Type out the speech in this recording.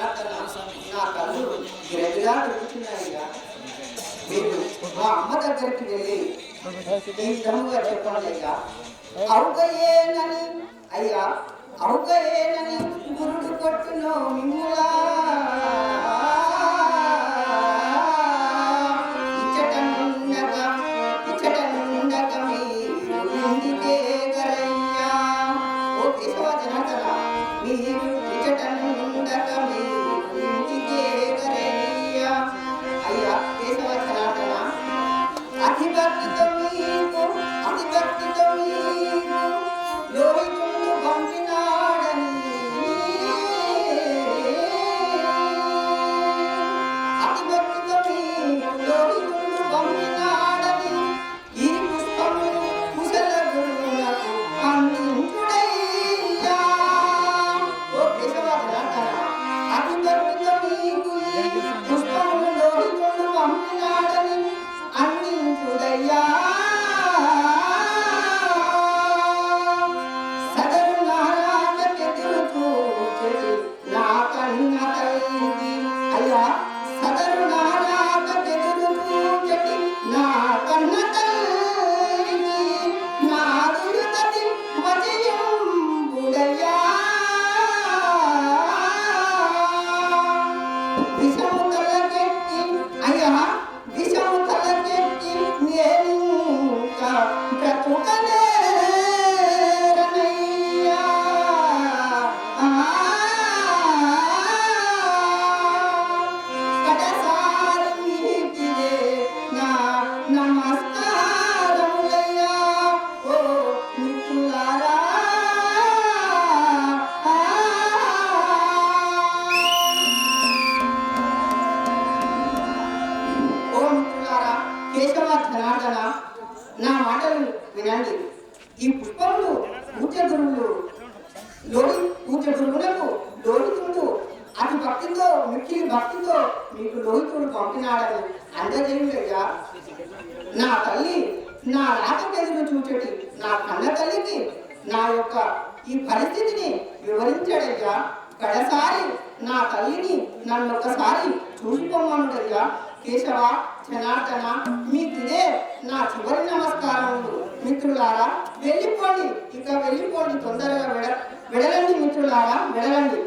జనార్దన నా కళ్ళు గిరగిరా తిరుగుతున్నాయ్యా. మీరు మా అమ్మ దగ్గరికి వెళ్ళి ఈ విధముగా చెప్పండి అయ్యా. అవుకయేనని అయ్యా, అవుకయేనని గురుడు కొట్టును మిమ్ములా నా మాటలు వినండి. ఈ పుష్పములు పూజ గురువులు పూజ గురువులకు లోహితుడు అతి భక్తితో మిక్కిలి భక్తితో మీకు లోహితుడు పంపినాడని అందజేయుడయ్యా. నా తల్లి నా రాకకెదురు చూచటి నా కన్న తల్లికి నా యొక్క ఈ పరిస్థితిని వివరించాడయ్యా. కడసారి నా తల్లిని నన్ను ఒకసారి చూసిపోమనుడయ్యా. కేశవ జనార్దన మీకిదే నా చివరి నమస్కారములు. మిత్రులారా వెళ్ళిపోండి, ఇక వెళ్ళిపోండి, తొందరగా వెడలండి మిత్రులారా, వెడలండి.